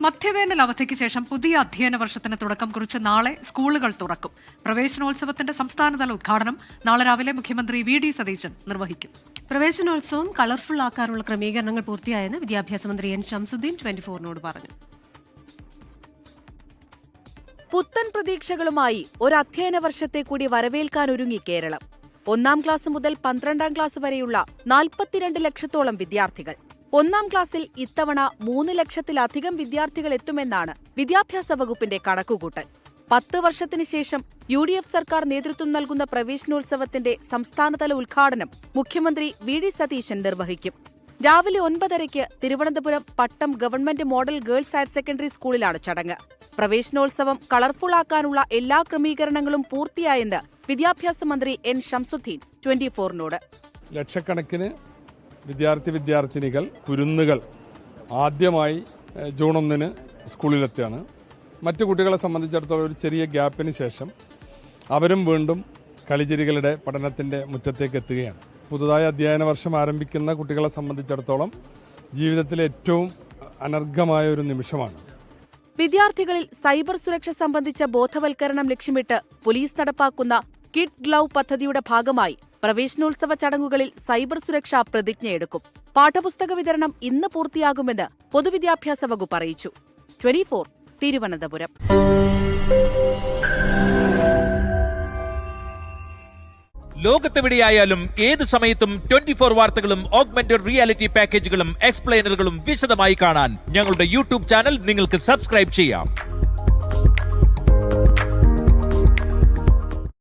മധ്യവേനൽ അവധിക്ക് ശേഷം പുതിയ അധ്യയന വർഷത്തിന് തുടക്കം കുറിച്ച് നാളെ സ്കൂളുകൾ തുറക്കും. പ്രവേശനോത്സവത്തിന്റെ സംസ്ഥാനതല ഉദ്ഘാടനം നാളെ രാവിലെ മുഖ്യമന്ത്രി വി.ഡി. സതീശൻ നിർവഹിക്കും. പ്രവേശനോത്സവം കളർഫുൾ ആക്കാനുള്ള ക്രമീകരണങ്ങൾ പൂർത്തിയായെന്ന് വിദ്യാഭ്യാസ മന്ത്രി എൻ ശംസുദ്ദീൻ 24നോട് പറഞ്ഞു. പുത്തൻ പ്രതീക്ഷകളുമായി ഒരു അധ്യയന വർഷത്തെ കൂടി വരവേൽക്കാനൊരുങ്ങി കേരളം. 1ാം ക്ലാസ് മുതൽ 12ാം ക്ലാസ് വരെയുള്ള 42 ലക്ഷത്തോളം വിദ്യാർത്ഥികൾ. 1ാം ക്ലാസ്സിൽ ഇത്തവണ 3 ലക്ഷത്തിലധികം വിദ്യാർത്ഥികൾ എത്തുമെന്നാണ് വിദ്യാഭ്യാസ വകുപ്പിന്റെ കണക്കുകൂട്ടൽ. 10 വർഷത്തിന് ശേഷം UDF സർക്കാർ നേതൃത്വം നൽകുന്ന പ്രവേശനോത്സവത്തിന്റെ സംസ്ഥാനതല ഉദ്ഘാടനം മുഖ്യമന്ത്രി വി.ഡി. സതീശൻ നിർവഹിക്കും. രാവിലെ 9:30-ക്ക് Thiruvananthapuram Pattom government model girls higher secondary സ്കൂളിലാണ് ചടങ്ങ്. പ്രവേശനോത്സവം കളർഫുള്ളാക്കാനുള്ള എല്ലാ ക്രമീകരണങ്ങളും പൂർത്തിയായെന്ന് വിദ്യാഭ്യാസ മന്ത്രി എൻ ശംസുദ്ദീൻ 24നോട്. ലക്ഷക്കണക്കിന് വിദ്യാർത്ഥിനികൾ കുരുന്നുകൾ ആദ്യമായി ജൂൺ 1-ന് സ്കൂളിലെത്തുകയാണ്. മറ്റു കുട്ടികളെ സംബന്ധിച്ചിടത്തോളം ഒരു ചെറിയ ഗ്യാപ്പിന് ശേഷം അവരും വീണ്ടും കളിചിരികളുടെ പഠനത്തിന്റെ മുറ്റത്തേക്ക് എത്തുകയാണ്. പുതുതായി അധ്യയന വർഷം ആരംഭിക്കുന്ന കുട്ടികളെ സംബന്ധിച്ചിടത്തോളം ജീവിതത്തിലെ ഏറ്റവും അനർഘമായ ഒരു നിമിഷമാണ്. വിദ്യാർത്ഥികളിൽ സൈബർ സുരക്ഷ സംബന്ധിച്ച ബോധവൽക്കരണം ലക്ഷ്യമിട്ട് പോലീസ് നടപ്പാക്കുന്ന കിഡ് ഗ്ലൗ പദ്ധതിയുടെ ഭാഗമായി പ്രവേശനോത്സവ ചടങ്ങുകളിൽ സൈബർ സുരക്ഷാ പ്രതിജ്ഞയെടുക്കും. പാഠപുസ്തക വിതരണം ഇന്ന് പൂർത്തിയാകുമെന്ന് പൊതുവിദ്യാഭ്യാസ വകുപ്പ് അറിയിച്ചു. 24 തിരുവനന്തപുരം. ലോകത്തെവിടെയായാലും ഏത് സമയത്തും 24 വാർത്തകളും ഓഗ്മെന്റഡ് റിയാലിറ്റി പാക്കേജുകളും എക്സ്പ്ലെയിനറുകളും വിശദമായി കാണാൻ ഞങ്ങളുടെ യൂട്യൂബ് ചാനൽ നിങ്ങൾക്ക് സബ്സ്ക്രൈബ് ചെയ്യാം.